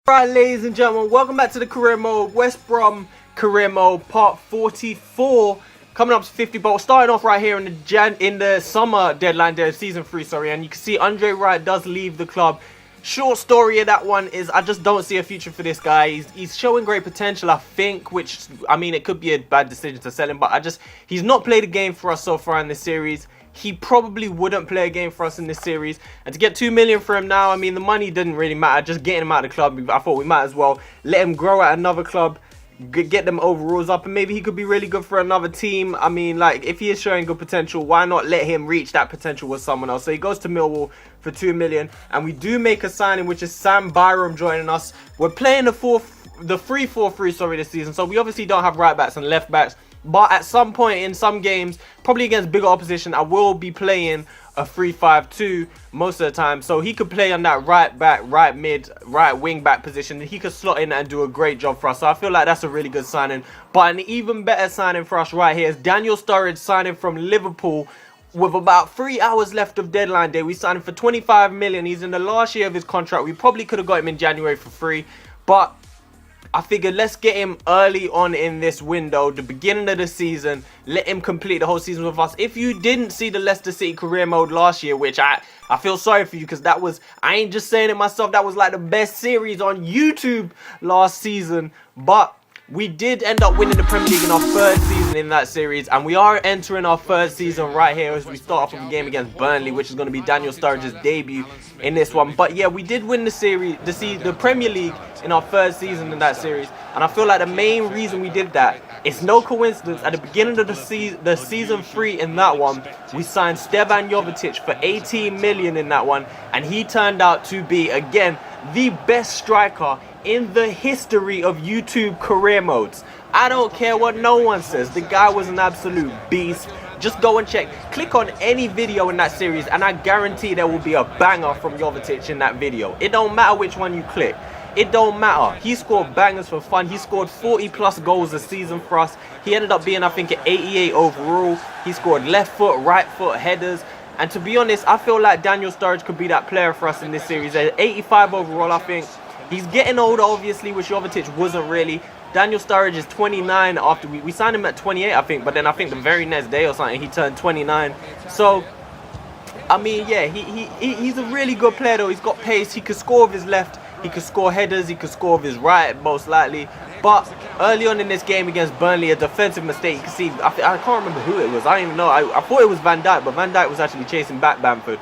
Right, ladies and gentlemen, welcome back to the career mode. West Brom career mode part 44, coming up to 50 ball. Starting off right here in the summer deadline there, season 3, sorry. And you can see Andre Wright does leave the club. Short story of that one is I just don't see a future for this guy. He's showing great potential, I think, which, I mean, it could be a bad decision to sell him, but he's not played a game for us so far in this series. He probably wouldn't play a game for us in this series, and to get 2 million for him now, I mean, the money didn't really matter. Just getting him out of the club, I thought we might as well let him grow at another club, get them overalls up, and maybe he could be really good for another team. I mean, like, if he is showing good potential, why not let him reach that potential with someone else? So he goes to Millwall for 2 million, and we do make a signing, which is Sam Byram joining us. We're playing the 3-4-3, sorry, this season, so we obviously don't have right backs and left backs. But at some point in some games, probably against bigger opposition, I will be playing a 3-5-2 most of the time. So he could play on that right back, right mid, right wing back position. He could slot in and do a great job for us. So I feel like that's a really good signing. But an even better signing for us right here is Daniel Sturridge signing from Liverpool. With about 3 hours left of deadline day, we signed him for 25 million. He's in the last year of his contract. We probably could have got him in January for free, but I figured let's get him early on in this window, the beginning of the season. Let him complete the whole season with us. If you didn't see the Leicester City career mode last year, which I feel sorry for you, because that was, I ain't just saying it myself, that was like the best series on YouTube last season. But we did end up winning the Premier League in our 3rd season in that series, and we are entering our 3rd season right here as we start off with a game against Burnley, which is going to be Daniel Sturridge's debut in this one. But yeah, we did win the series, the Premier League in our 3rd season in that series, and I feel like the main reason we did that, it's no coincidence, at the beginning of the season 3 in that one, we signed Stevan Jovetic for 18 million in that one, and he turned out to be, again, the best striker in the history of YouTube career modes. I don't care what no one says, the guy was an absolute beast. Just go and check, click on any video in that series, and I guarantee there will be a banger from Jovetic in that video. It don't matter which one you click, it don't matter. He scored bangers for fun. He scored 40 plus goals a season for us. He ended up being, I think, an 88 overall. He scored left foot, right foot headers. And to be honest, I feel like Daniel Sturridge could be that player for us in this series. At 85 overall, I think. He's getting older, obviously, which Jovetic wasn't really. Daniel Sturridge is 29 after we signed him at 28, I think. But then I think the very next day or something, he turned 29. So, I mean, yeah, he's a really good player, though. He's got pace. He could score with his left. He could score headers. He could score with his right, most likely. But early on in this game against Burnley, a defensive mistake. You can see, I can't remember who it was. I don't even know. I thought it was Van Dijk, but Van Dijk was actually chasing back Bamford.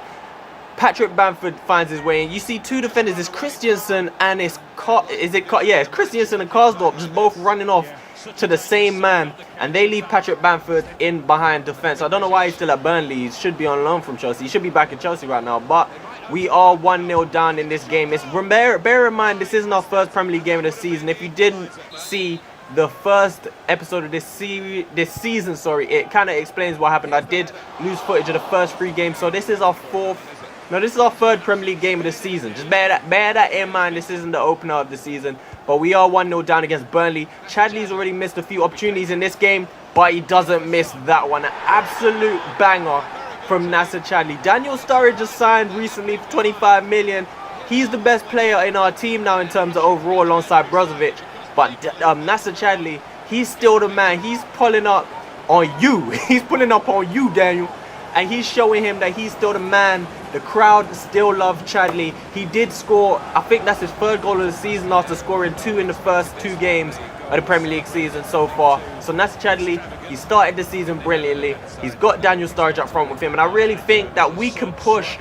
Patrick Bamford finds his way in. You see 2 defenders. It's Christensen and it's Christensen and Karsdorp just both running off to the same man, and they leave Patrick Bamford in behind defense. I don't know why he's still at Burnley. He should be on loan from Chelsea. He should be back in Chelsea right now, but we are 1-0 down in this game. Bear in mind, this isn't our 1st Premier League game of the season. If you didn't see the 1st episode of this season, it kind of explains what happened. I did lose footage of the first 3 games, so this is our 3rd Premier League game of the season. Just bear that in mind. This isn't the opener of the season, but we are 1-0 down against Burnley. Chadley's already missed a few opportunities in this game, but he doesn't miss that one. An absolute banger from Nacer Chadli. Daniel Sturridge just signed recently for 25 million. He's the best player in our team now in terms of overall, alongside Brozovic. But Nacer Chadli, he's still the man. He's pulling up on you. He's pulling up on you, Daniel. And he's showing him that he's still the man. The crowd still love Chadli. He did score, I think that's his 3rd goal of the season after scoring 2 in the first 2 games of the Premier League season so far. So Nacer Chadli, he started the season brilliantly. He's got Daniel Sturridge up front with him, and I really think that we can push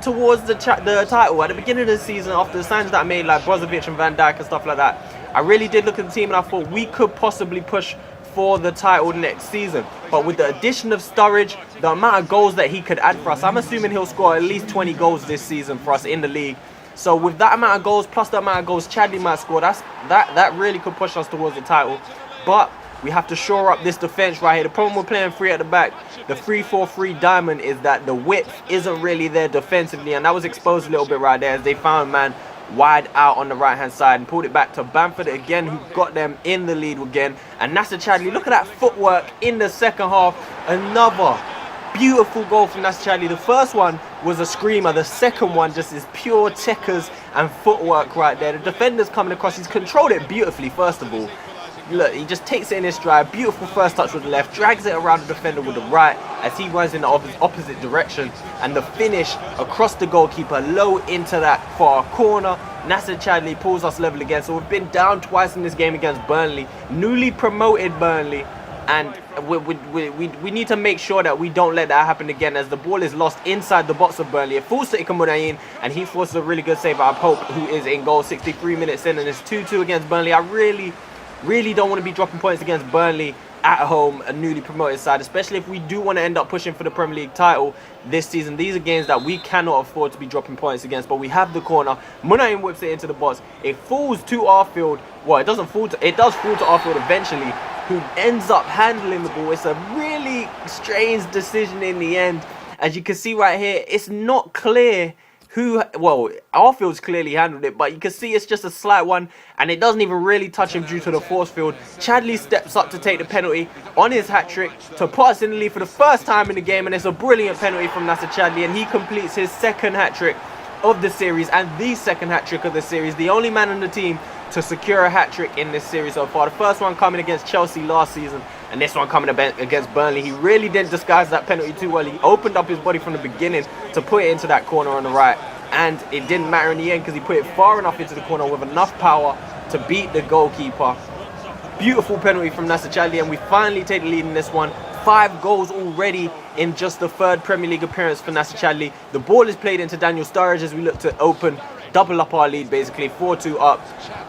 towards the title. At the beginning of the season, after the signs that I made, like Brozovic and Van Dijk and stuff like that, I really did look at the team and I thought we could possibly push for the title next season. But with the addition of Sturridge, the amount of goals that he could add for us, I'm assuming he'll score at least 20 goals this season for us in the league. So with that amount of goals, plus the amount of goals Chadli might score, that really could push us towards the title. But we have to shore up this defense right here. The problem with playing 3 at the back, the 3-4-3 diamond, is that the width isn't really there defensively, and that was exposed a little bit right there as they found man wide out on the right hand side and pulled it back to Bamford again, who got them in the lead again. And Nacer Chadli, look at that footwork in the second half. Another Beautiful goal from Nacer Chadli. The first one was a screamer. The second one just is pure checkers and footwork right there. The defender's coming across. He's controlled it beautifully, first of all. Look, he just takes it in his stride. Beautiful first touch with the left. Drags it around the defender with the right as he runs in the opposite direction. And the finish across the goalkeeper, low into that far corner. Nacer Chadli pulls us level again. So we've been down twice in this game against Burnley. Newly promoted Burnley. And we need to make sure that we don't let that happen again, as the ball is lost inside the box of Burnley. It falls to Ika Munayin, and he forces a really good save out of Pope, who is in goal 63 minutes in, and it's 2-2 against Burnley. I really don't want to be dropping points against Burnley at home, a newly promoted side, especially if we do want to end up pushing for the Premier League title this season. These are games that we cannot afford to be dropping points against, but we have the corner. Munayin whips it into the box. It falls to our field. Well, it does fall to our field eventually, who ends up handling the ball. It's a really strange decision in the end. As you can see right here, it's not clear who, well, Arfield's clearly handled it, but you can see it's just a slight one, and it doesn't even really touch him due to the force field. Chadli steps up to take the penalty on his hat-trick to put us in the lead for the first time in the game, and it's a brilliant penalty from Nacer Chadli, and he completes his second hat-trick of the series and the second hat-trick of the series. The only man on the team to secure a hat-trick in this series so far. The first one coming against Chelsea last season, and this one coming against Burnley. He really didn't disguise that penalty too well. He opened up his body from the beginning to put it into that corner on the right, and it didn't matter in the end because he put it far enough into the corner with enough power to beat the goalkeeper. Beautiful penalty from Nacer Chadli, and we finally take the lead in this one. 5 goals already in just the third Premier League appearance for Nacer Chadli. The ball is played into Daniel Sturridge as we look to double up our lead, basically 4-2 up.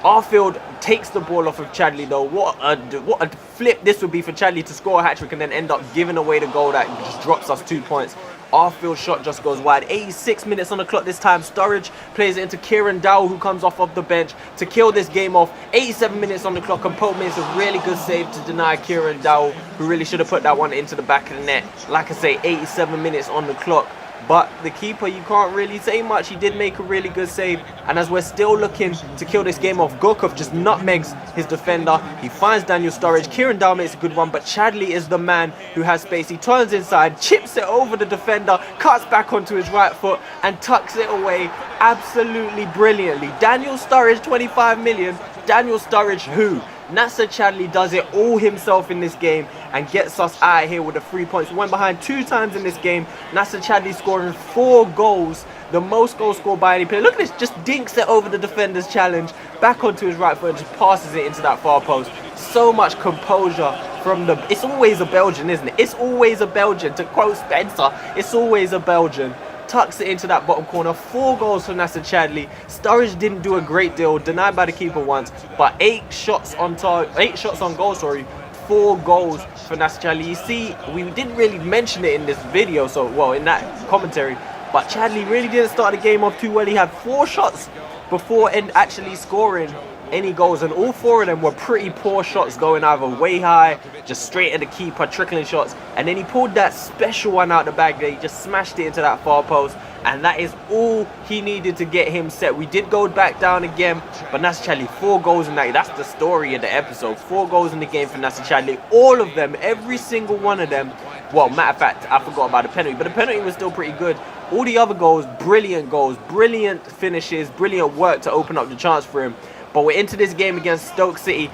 Arfield takes the ball off of Chadli though. What a flip this would be for Chadli to score a hat-trick and then end up giving away the goal that just drops us 2 points. Arfield's shot just goes wide. 86 minutes on the clock this time. Sturridge plays it into Kieran Dowell, who comes off of the bench to kill this game off. 87 minutes on the clock, and Pope makes a really good save to deny Kieran Dowell, who really should have put that one into the back of the net. Like I say, 87 minutes on the clock. But the keeper, you can't really say much. He did make a really good save. And as we're still looking to kill this game off, Gorkov just nutmegs his defender. He finds Daniel Sturridge. Kieran Dowell makes a good run, but Chadli is the man who has space. He turns inside, chips it over the defender, cuts back onto his right foot, and tucks it away absolutely brilliantly. Daniel Sturridge, 25 million. Daniel Sturridge who? Nacer Chadli does it all himself in this game and gets us out of here with the 3 points. We went behind 2 times in this game. Nacer Chadli scoring 4 goals, the most goals scored by any player. Look at this, just dinks it over the defender's challenge, back onto his right foot and just passes it into that far post. So much composure from the... It's always a Belgian, isn't it? It's always a Belgian. To quote Spencer, it's always a Belgian. Tucks it into that bottom corner. 4 goals for Nacer Chadli. Sturridge didn't do a great deal, denied by the keeper once, but 8 shots on goal, 4 goals for Nacer Chadli. You see, we didn't really mention it in this video, so well, in that commentary, but Chadli really didn't start the game off too well. He had 4 shots before actually scoring any goals, and all 4 of them were pretty poor shots, going either way high, just straight at the keeper, trickling shots, and then he pulled that special one out the bag there. He just smashed it into that far post, and that is all he needed to get him set. We did go back down again, but Nacer Chadli, 4 goals in that. That's the story of the episode. 4 goals in the game for Nacer Chadli. All of them, every single one of them. Well, matter of fact, I forgot about the penalty, but the penalty was still pretty good. All the other goals, brilliant finishes, brilliant work to open up the chance for him. But we're into this game against Stoke City.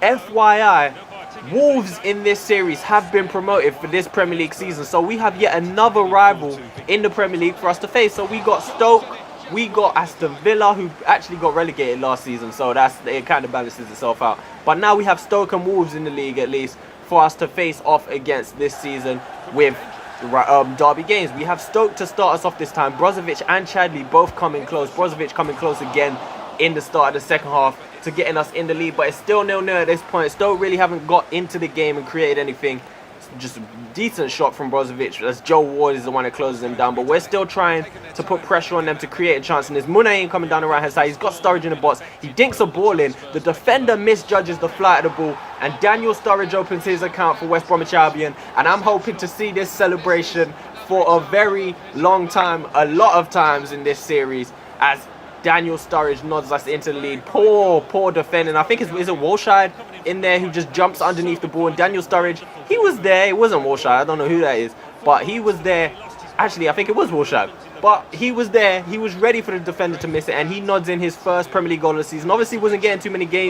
FYI, Wolves in this series have been promoted for this Premier League season. So we have yet another rival in the Premier League for us to face. So we got Stoke, we got Aston Villa, who actually got relegated last season. So it kind of balances itself out. But now we have Stoke and Wolves in the league, at least, for us to face off against this season with derby games. We have Stoke to start us off this time. Brozovic and Chadli both coming close. Brozovic coming close again in the start of the second half to getting us in the lead, but it's still 0-0 at this point. Stoke really haven't got into the game and created anything. It's just a decent shot from Brozovic, as Joe Ward is the one that closes him down, but we're still trying to put pressure on them to create a chance. And there's Munayin coming down the right hand side. He's got Sturridge in the box. He dinks a ball in. The defender misjudges the flight of the ball, and Daniel Sturridge opens his account for West Bromwich Albion. And I'm hoping to see this celebration for a very long time, a lot of times in this series, as Daniel Sturridge nods us into the lead. Poor defending. I think is it Walshide in there who just jumps underneath the ball. And Daniel Sturridge, he was there. It wasn't Walshide. I don't know who that is. but he was there. Actually, I think it was Wolfshag. But he was there. He was ready for the defender to miss it, and he nods in his first Premier League goal of the season. Obviously, wasn't getting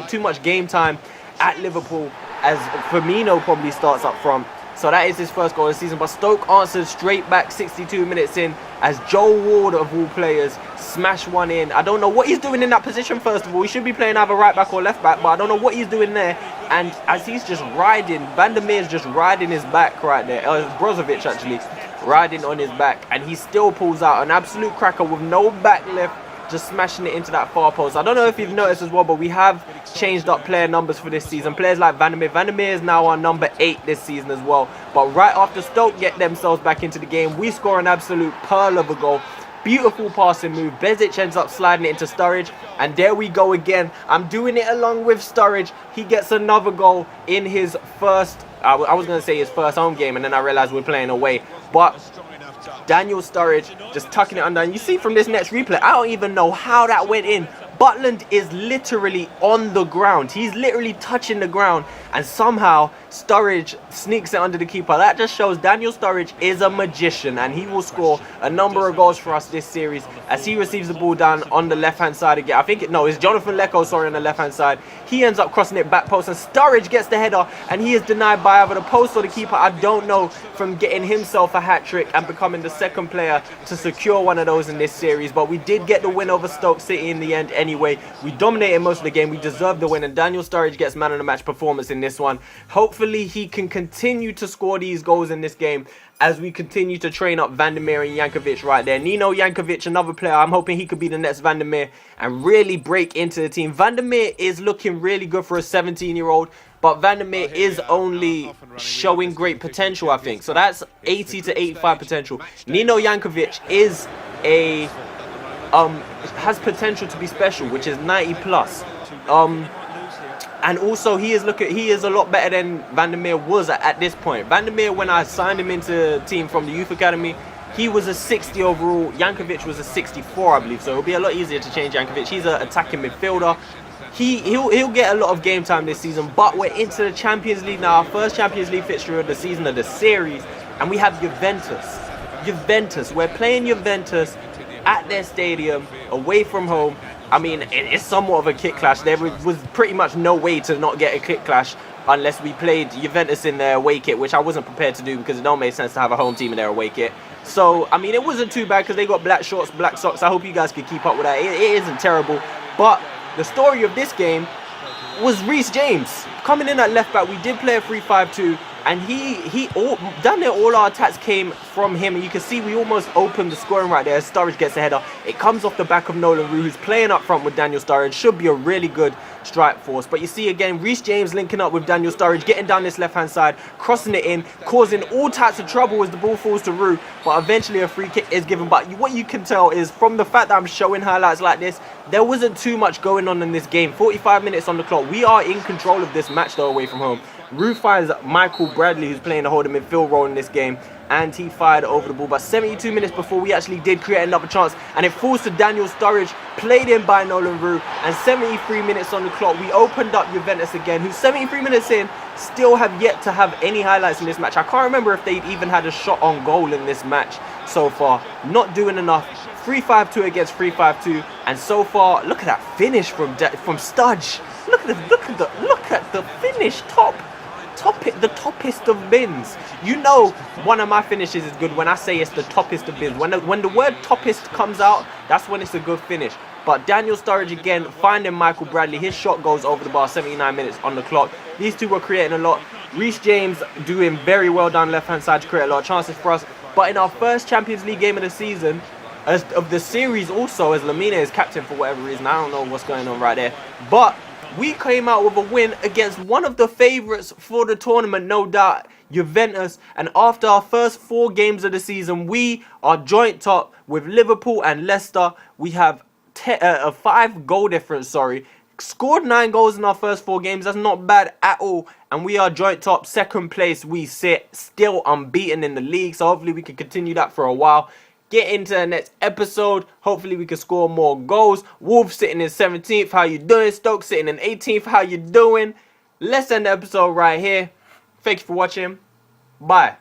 too much game time at Liverpool, as Firmino probably starts up front. So that is his first goal of the season. But Stoke answered straight back 62 minutes in as Joe Ward, of all players, smashed one in. I don't know what he's doing in that position, first of all. He should be playing either right back or left back, but I don't know what he's doing there. And as he's just riding, Van der Meer's just riding his back right there. Brozovic, actually, riding on his back. And he still pulls out an absolute cracker with no back left, just smashing it into that far post. I don't know if you've noticed as well, but we have changed up player numbers for this season. Players like Van der Meer. Van der Meer is now our number 8 this season as well. But right after Stoke get themselves back into the game, we score an absolute pearl of a goal. Beautiful passing move. Bezic ends up sliding it into Sturridge. And there we go again. I'm doing it along with Sturridge. He gets another goal in his first, I was going to say his first home game, and then I realized we're playing away. But Daniel Sturridge just tucking it under. And you see from this next replay, I don't even know how that went in. Butland is literally on the ground. He's literally touching the ground. And somehow Sturridge sneaks it under the keeper. That just shows Daniel Sturridge is a magician. And he will score a number of goals for us this series as he receives the ball down on the left-hand side again. I think, it's Jonathan Lecco, sorry, on the left-hand side. He ends up crossing it back post. And Sturridge gets the header. And he is denied by either the post or the keeper. I don't know, from getting himself a hat-trick and becoming the second player to secure one of those in this series. But we did get the win over Stoke City in the end anyway. We dominated most of the game. We deserved the win. And Daniel Sturridge gets man of the match performance in this one. Hopefully he can continue to score these goals in this game as we continue to train up Van der Meer and Jankovic right there. Nino Jankovic, another player. I'm hoping he could be the next Van der Meer and really break into the team. Van der Meer is looking really good for a 17-year-old. But Van der Meer is only showing great potential, I think. So that's 80 to 85 potential. Nino Jankovic is has potential to be special, which is 90 plus. And also he is a lot better than Van der Meer was at this point. Van der Meer, when I signed him into the team from the youth academy, he was a 60 overall. Jankovic was a 64, I believe. So it'll be a lot easier to change Jankovic. He's an attacking midfielder. He'll get a lot of game time this season. But we're into the Champions League now. Our first Champions League fixture of the season, of the series. And we have Juventus. We're playing Juventus at their stadium, away from home. I mean, it's somewhat of a kit clash. There was pretty much no way to not get a kit clash unless we played Juventus in their away kit, which I wasn't prepared to do because it don't make sense to have a home team in their away kit. So, I mean, it wasn't too bad because they got black shorts, black socks. I hope you guys could keep up with that. It isn't terrible. But the story of this game was Reece James. Coming in at left back, we did play a 3-5-2. And down there, all our attacks came from him. And you can see we almost opened the scoring right there. Sturridge gets a header. It comes off the back of Nolan Roux, who's playing up front with Daniel Sturridge. Should be a really good strike force. But you see again, Reece James linking up with Daniel Sturridge, getting down this left-hand side, crossing it in, causing all types of trouble as the ball falls to Roux. But eventually a free kick is given. But what you can tell is from the fact that I'm showing highlights like this, there wasn't too much going on in this game. 45 minutes on the clock. We are in control of this match though, away from home. Roux finds Michael Bradley, who's playing the holding midfield role in this game, and he fired over the ball. But 72 minutes before, we actually did create another chance, and it falls to Daniel Sturridge, played in by Nolan Roux. And 73 minutes on the clock, we opened up Juventus again, who 73 minutes in still have yet to have any highlights in this match. I can't remember if they've even had a shot on goal in this match so far. Not doing enough. 3-5-2 against 3-5-2, and so far, look at that finish from Studge. Look at the finish, the toppest of bins. You know, one of my finishes is good when I say it's the toppest of bins. When the word toppest comes out, that's when it's a good finish. But Daniel Sturridge again finding Michael Bradley. His shot goes over the bar. 79 minutes on the clock. These two were creating a lot. Reece James doing very well down left hand side to create a lot of chances for us. But in our first Champions League game of the season, of the series also, as Lamina is captain for whatever reason, I don't know what's going on right there, but we came out with a win against one of the favourites for the tournament, no doubt, Juventus. And after our first 4 games of the season, we are joint top with Liverpool and Leicester. We have a 5 goal difference, scored 9 goals in our first 4 games. That's not bad at all. And we are joint top, second place we sit, still unbeaten in the league. So hopefully we can continue that for a while. Get into the next episode. Hopefully we can score more goals. Wolves sitting in 17th. How you doing? Stoke sitting in 18th. How you doing? Let's end the episode right here. Thank you for watching. Bye.